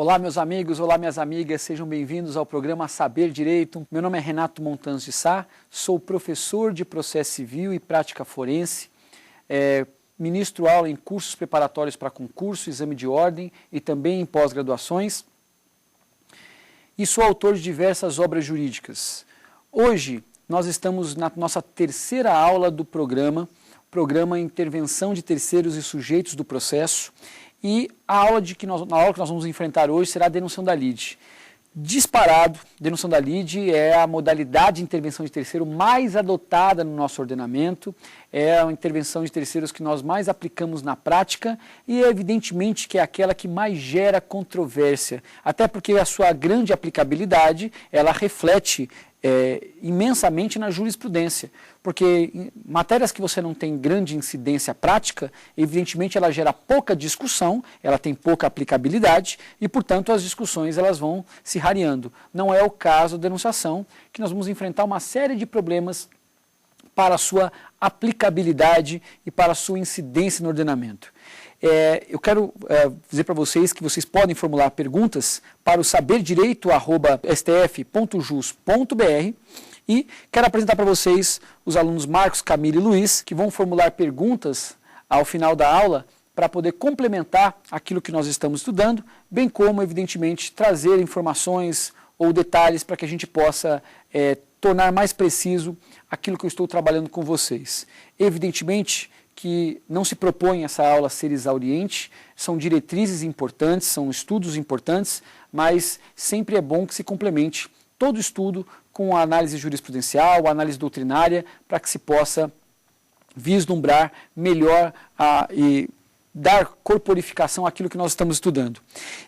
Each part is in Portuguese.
Olá, meus amigos, olá, minhas amigas, sejam bem-vindos ao programa Saber Direito. Meu nome é Renato Montanz de Sá, sou professor de Processo Civil e Prática Forense, ministro aula em cursos preparatórios para concurso, exame de ordem e também em pós-graduações, e sou autor de diversas obras jurídicas. Hoje, nós estamos na nossa terceira aula do programa Intervenção de Terceiros e Sujeitos do Processo, e a aula que nós vamos enfrentar hoje será a denunciação da lide. Disparado, denunciação da lide é a modalidade de intervenção de terceiro mais adotada no nosso ordenamento, é a intervenção de terceiros que nós mais aplicamos na prática e evidentemente que é aquela que mais gera controvérsia, até porque a sua grande aplicabilidade, ela reflete imensamente na jurisprudência, porque em matérias que você não tem grande incidência prática, evidentemente ela gera pouca discussão, ela tem pouca aplicabilidade e, portanto, as discussões elas vão se rareando. Não é o caso da denunciação, que nós vamos enfrentar uma série de problemas para a sua aplicabilidade e para a sua incidência no ordenamento. Eu quero dizer para vocês que vocês podem formular perguntas para o saberdireito@stf.jus.br e quero apresentar para vocês os alunos Marcos, Camila e Luiz, que vão formular perguntas ao final da aula para poder complementar aquilo que nós estamos estudando, bem como, evidentemente, trazer informações ou detalhes para que a gente possa tornar mais preciso aquilo que eu estou trabalhando com vocês. Evidentemente que não se propõe essa aula a ser exauriente, são diretrizes importantes, são estudos importantes, mas sempre é bom que se complemente todo estudo com a análise jurisprudencial, a análise doutrinária, para que se possa vislumbrar melhor e dar corporificação àquilo que nós estamos estudando.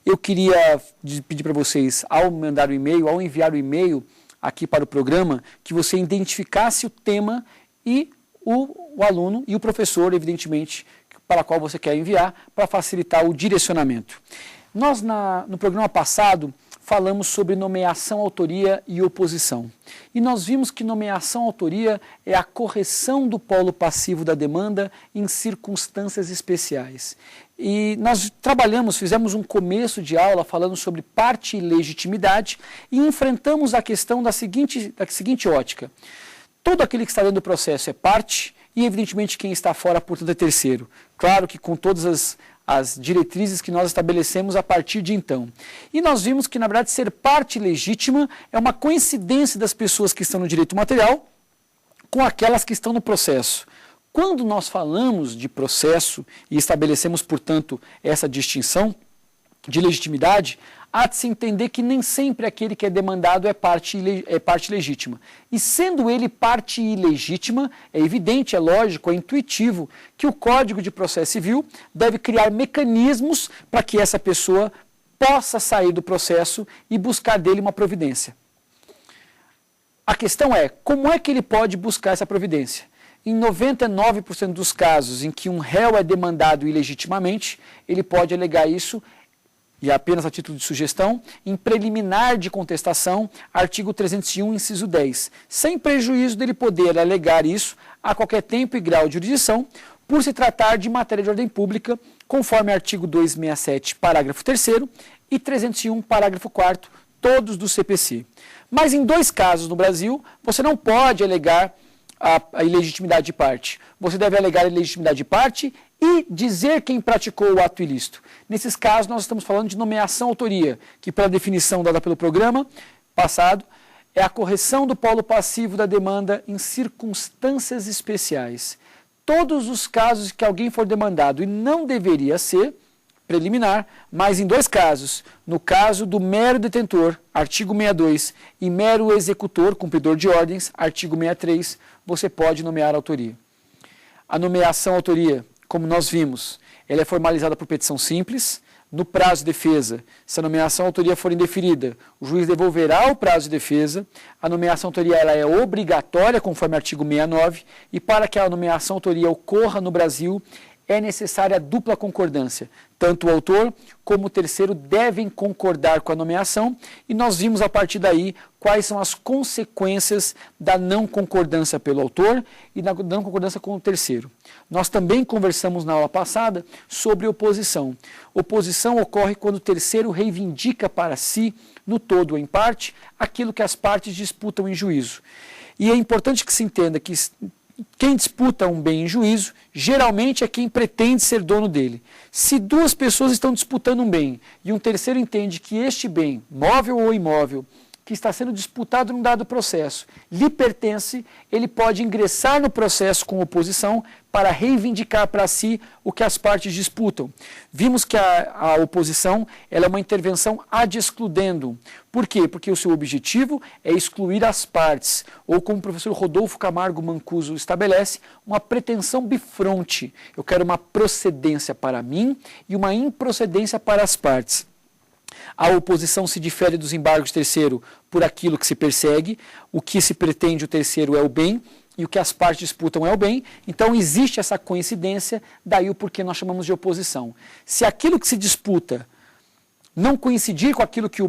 Eu queria pedir para vocês, ao mandar o e-mail, ao enviar o e-mail aqui para o programa, que você identificasse o tema e o aluno e o professor, evidentemente, para qual você quer enviar, para facilitar o direcionamento. Nós, no programa passado, falamos sobre nomeação, autoria e oposição. E nós vimos que nomeação, autoria é a correção do polo passivo da demanda em circunstâncias especiais. E nós fizemos um começo de aula falando sobre parte e legitimidade e enfrentamos a questão da seguinte ótica. Todo aquele que está dentro do processo é parte e, evidentemente, quem está fora, portanto, é terceiro. Claro que com todas as diretrizes que nós estabelecemos a partir de então. E nós vimos que, na verdade, ser parte legítima é uma coincidência das pessoas que estão no direito material com aquelas que estão no processo. Quando nós falamos de processo e estabelecemos, portanto, essa distinção de legitimidade, há de se entender que nem sempre aquele que é demandado é parte legítima. E sendo ele parte ilegítima, é evidente, é lógico, é intuitivo que o Código de Processo Civil deve criar mecanismos para que essa pessoa possa sair do processo e buscar dele uma providência. A questão é, como é que ele pode buscar essa providência? Em 99% dos casos em que um réu é demandado ilegitimamente, ele pode alegar isso, e apenas a título de sugestão, em preliminar de contestação, artigo 301, inciso 10, sem prejuízo dele poder alegar isso a qualquer tempo e grau de jurisdição, por se tratar de matéria de ordem pública, conforme artigo 267, parágrafo 3º e 301, parágrafo 4º, todos do CPC. Mas em dois casos no Brasil, você não pode alegar a ilegitimidade de parte. Você deve alegar a ilegitimidade de parte e dizer quem praticou o ato ilícito. Nesses casos, nós estamos falando de nomeação-autoria, que pela definição dada pelo programa passado, é a correção do polo passivo da demanda em circunstâncias especiais. Todos os casos que alguém for demandado e não deveria ser preliminar, mas em dois casos, no caso do mero detentor, artigo 62, e mero executor, cumpridor de ordens, artigo 63, você pode nomear a autoria. A nomeação-autoria, como nós vimos, ela é formalizada por petição simples. No prazo de defesa, se a nomeação-autoria for indeferida, o juiz devolverá o prazo de defesa. A nomeação-autoria ela é obrigatória, conforme artigo 69, e para que a nomeação-autoria ocorra no Brasil, é necessária a dupla concordância. Tanto o autor como o terceiro devem concordar com a nomeação e nós vimos a partir daí quais são as consequências da não concordância pelo autor e da não concordância com o terceiro. Nós também conversamos na aula passada sobre oposição. Oposição ocorre quando o terceiro reivindica para si, no todo ou em parte, aquilo que as partes disputam em juízo. E é importante que se entenda que quem disputa um bem em juízo, geralmente é quem pretende ser dono dele. Se duas pessoas estão disputando um bem e um terceiro entende que este bem, móvel ou imóvel, que está sendo disputado num dado processo, lhe pertence, ele pode ingressar no processo com oposição para reivindicar para si o que as partes disputam. Vimos que a oposição ela é uma intervenção ad excludendum. Por quê? Porque o seu objetivo é excluir as partes, ou como o professor Rodolfo Camargo Mancuso estabelece, uma pretensão bifronte. Eu quero uma procedência para mim e uma improcedência para as partes. A oposição se difere dos embargos de terceiro por aquilo que se persegue, o que se pretende o terceiro é o bem e o que as partes disputam é o bem, então existe essa coincidência, daí o porquê nós chamamos de oposição. Se aquilo que se disputa não coincidir com aquilo que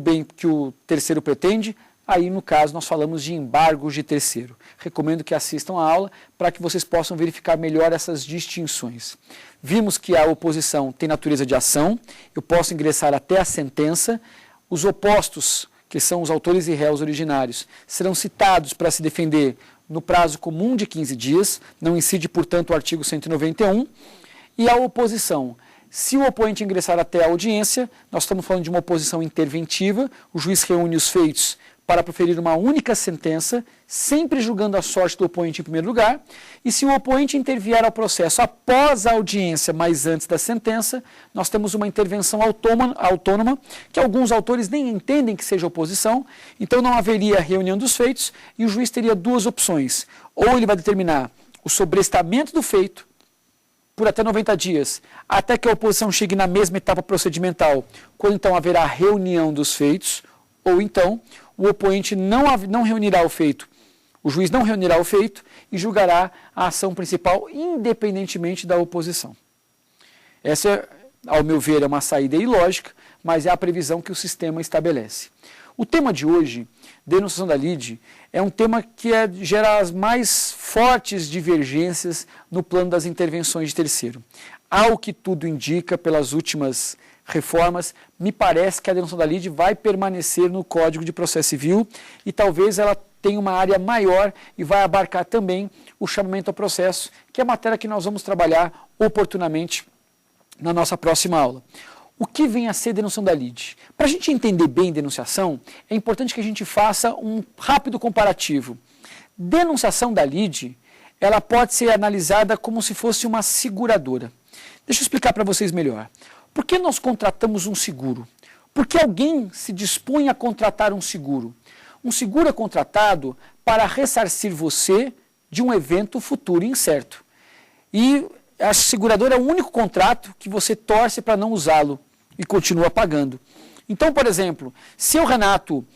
o terceiro pretende, aí no caso nós falamos de embargos de terceiro. Recomendo que assistam a aula para que vocês possam verificar melhor essas distinções. Vimos que a oposição tem natureza de ação, eu posso ingressar até a sentença, os opostos, que são os autores e réus originários, serão citados para se defender no prazo comum de 15 dias, não incide, portanto, o artigo 191, e a oposição. Se o opoente ingressar até a audiência, nós estamos falando de uma oposição interventiva, o juiz reúne os feitos para proferir uma única sentença, sempre julgando a sorte do opoente em primeiro lugar, e se o opoente intervier ao processo após a audiência, mas antes da sentença, nós temos uma intervenção autônoma, que alguns autores nem entendem que seja oposição, então não haveria reunião dos feitos, e o juiz teria duas opções, ou ele vai determinar o sobrestamento do feito, por até 90 dias, até que a oposição chegue na mesma etapa procedimental, quando então haverá reunião dos feitos, ou então o opoente não reunirá o feito, o juiz não reunirá o feito e julgará a ação principal independentemente da oposição. Essa, ao meu ver, é uma saída ilógica, mas é a previsão que o sistema estabelece. O tema de hoje, denunciação da lide, é um tema que gera as mais fortes divergências no plano das intervenções de terceiro. Ao que tudo indica, pelas últimas reformas, me parece que a denunciação da lide vai permanecer no Código de Processo Civil e talvez ela tenha uma área maior e vai abarcar também o chamamento ao processo, que é a matéria que nós vamos trabalhar oportunamente na nossa próxima aula. O que vem a ser denunciação da lide? Para a gente entender bem denunciação, é importante que a gente faça um rápido comparativo. Denunciação da lide, ela pode ser analisada como se fosse uma seguradora. Deixa eu explicar para vocês melhor. Por que nós contratamos um seguro? Porque alguém se dispõe a contratar um seguro. Um seguro é contratado para ressarcir você de um evento futuro incerto. E a seguradora é o único contrato que você torce para não usá-lo e continua pagando. Então, por exemplo, se o Renato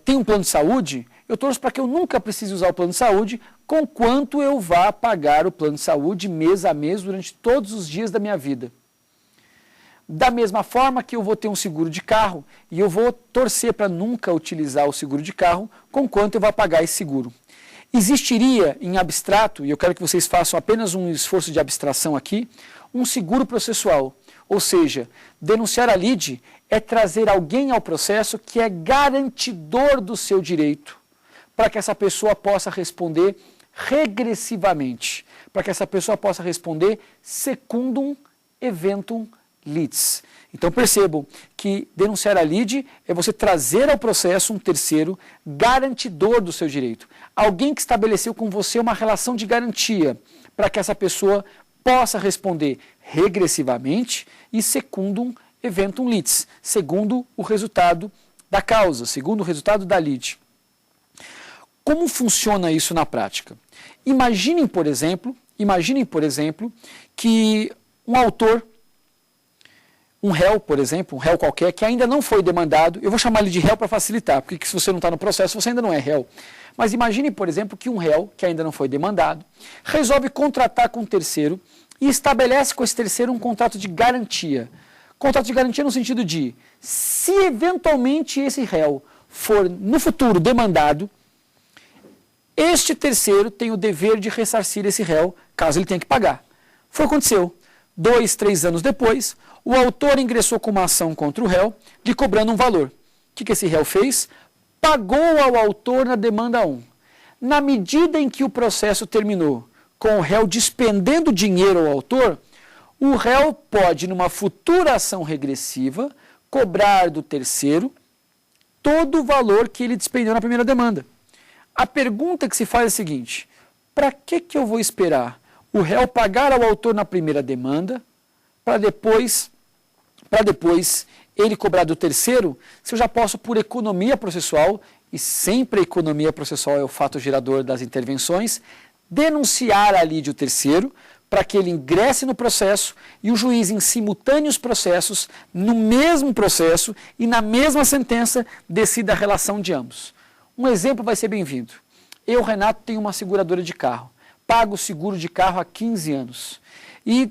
tem um plano de saúde, eu torço para que eu nunca precise usar o plano de saúde, conquanto eu vá pagar o plano de saúde mês a mês durante todos os dias da minha vida. Da mesma forma que eu vou ter um seguro de carro e eu vou torcer para nunca utilizar o seguro de carro, conquanto eu vou pagar esse seguro. Existiria em abstrato, e eu quero que vocês façam apenas um esforço de abstração aqui, um seguro processual. Ou seja, denunciar a lide é trazer alguém ao processo que é garantidor do seu direito, para que essa pessoa possa responder regressivamente, para que essa pessoa possa responder secundum eventum litis. Então percebam que denunciar a lide é você trazer ao processo um terceiro garantidor do seu direito. Alguém que estabeleceu com você uma relação de garantia para que essa pessoa possa responder regressivamente e secundum eventum litis, segundo o resultado da causa, segundo o resultado da lide. Como funciona isso na prática? Imaginem, por exemplo, que um autor, um réu, por exemplo, um réu qualquer, que ainda não foi demandado, eu vou chamar ele de réu para facilitar, porque se você não está no processo, você ainda não é réu. Mas imagine, por exemplo, que um réu, que ainda não foi demandado, resolve contratar com um terceiro e estabelece com esse terceiro um contrato de garantia. Contrato de garantia no sentido de, se eventualmente esse réu for no futuro demandado, este terceiro tem o dever de ressarcir esse réu, caso ele tenha que pagar. Foi o que aconteceu. 2, 3 anos depois, o autor ingressou com uma ação contra o réu, de cobrando um valor. O que esse réu fez? Pagou ao autor na demanda 1. Na medida em que o processo terminou, com o réu despendendo dinheiro ao autor, o réu pode, numa futura ação regressiva, cobrar do terceiro todo o valor que ele despendeu na primeira demanda. A pergunta que se faz é a seguinte: para que eu vou esperar o réu pagar ao autor na primeira demanda, para depois ele cobrar do terceiro, se eu já posso, por economia processual, e sempre a economia processual é o fato gerador das intervenções, denunciar a lide o terceiro, para que ele ingresse no processo e o juiz, em simultâneos processos, no mesmo processo e na mesma sentença, decida a relação de ambos. Um exemplo vai ser bem-vindo. Eu, Renato, tenho uma seguradora de carro. Pago o seguro de carro há 15 anos. E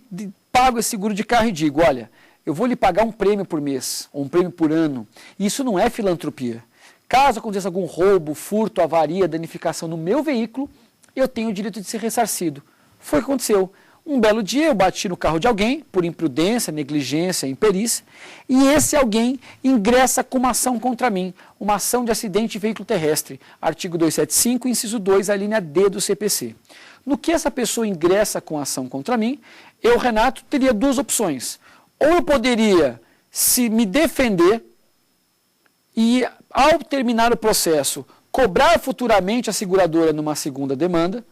pago esse seguro de carro e digo, olha, eu vou lhe pagar um prêmio por mês, ou um prêmio por ano. Isso não é filantropia. Caso aconteça algum roubo, furto, avaria, danificação no meu veículo, eu tenho o direito de ser ressarcido. Foi o que aconteceu. Um belo dia eu bati no carro de alguém, por imprudência, negligência, imperícia, e esse alguém ingressa com uma ação contra mim, uma ação de acidente de veículo terrestre, artigo 275, inciso 2, a linha D do CPC. No que essa pessoa ingressa com a ação contra mim, eu, Renato, teria duas opções. Ou eu poderia se me defender e, ao terminar o processo, cobrar futuramente a seguradora numa segunda demanda,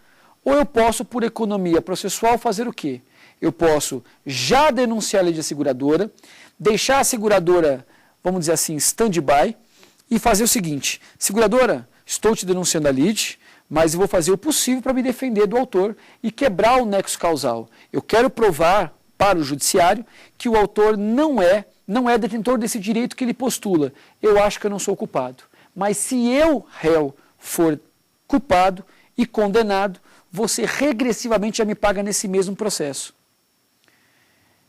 ou eu posso, por economia processual, fazer o quê? Eu posso já denunciar a lei de seguradora, deixar a seguradora, vamos dizer assim, stand-by, e fazer o seguinte: seguradora, estou te denunciando a lide, mas eu vou fazer o possível para me defender do autor e quebrar o nexo causal. Eu quero provar para o judiciário que o autor não é detentor desse direito que ele postula. Eu acho que eu não sou culpado. Mas se eu, réu, for culpado e condenado, você regressivamente já me paga nesse mesmo processo.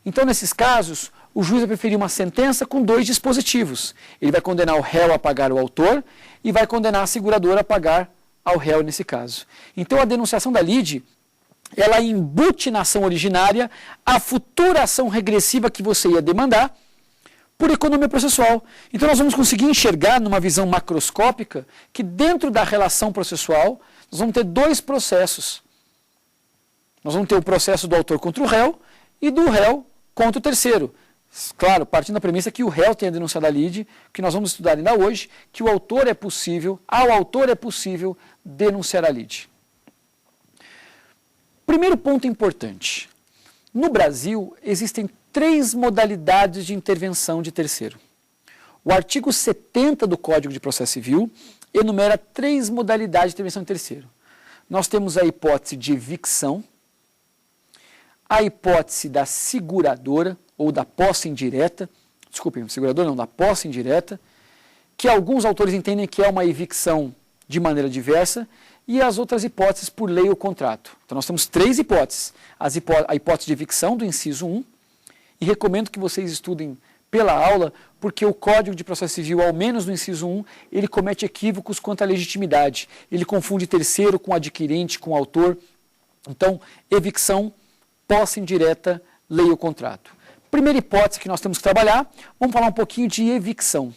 Então, nesses casos, o juiz vai preferir uma sentença com dois dispositivos. Ele vai condenar o réu a pagar o autor e vai condenar a seguradora a pagar ao réu nesse caso. Então, a denunciação da lide, ela embute na ação originária a futura ação regressiva que você ia demandar por economia processual. Então, nós vamos conseguir enxergar, numa visão macroscópica, que dentro da relação processual, nós vamos ter dois processos. Nós vamos ter o processo do autor contra o réu e do réu contra o terceiro. Claro, partindo da premissa que o réu tenha denunciado a lide, que nós vamos estudar ainda hoje, que ao autor é possível denunciar a lide. Primeiro ponto importante. No Brasil, existem 3 modalidades de intervenção de terceiro. O artigo 70 do Código de Processo Civil enumera 3 modalidades de intervenção de terceiro. Nós temos a hipótese de evicção, a hipótese da seguradora, ou da posse indireta, desculpem, seguradora não, da posse indireta, que alguns autores entendem que é uma evicção de maneira diversa, e as outras hipóteses por lei ou contrato. Então nós temos 3 hipóteses. A hipótese de evicção do inciso 1, e recomendo que vocês estudem pela aula, porque o Código de Processo Civil, ao menos no inciso 1, ele comete equívocos quanto à legitimidade. Ele confunde terceiro com adquirente, com autor. Então, evicção, posse indireta, lei ou contrato. Primeira hipótese que nós temos que trabalhar, vamos falar um pouquinho de evicção.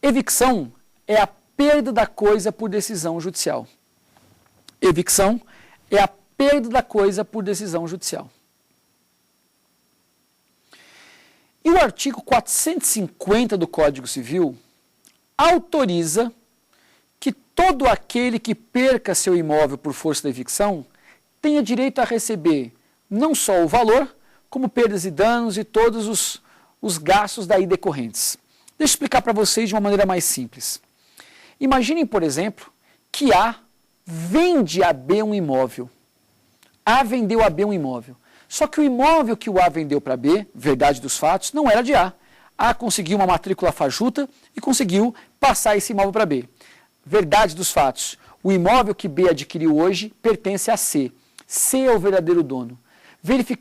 Evicção é a perda da coisa por decisão judicial. Evicção é a perda da coisa por decisão judicial. E o artigo 450 do Código Civil autoriza que todo aquele que perca seu imóvel por força da evicção tenha direito a receber não só o valor, como perdas e danos e todos os gastos daí decorrentes. Deixa eu explicar para vocês de uma maneira mais simples. Imaginem, por exemplo, que A vende a B um imóvel. A vendeu a B um imóvel. Só que o imóvel que o A vendeu para B, verdade dos fatos, não era de A. A conseguiu uma matrícula fajuta e conseguiu passar esse imóvel para B. Verdade dos fatos, o imóvel que B adquiriu hoje pertence a C. C é o verdadeiro dono. verificando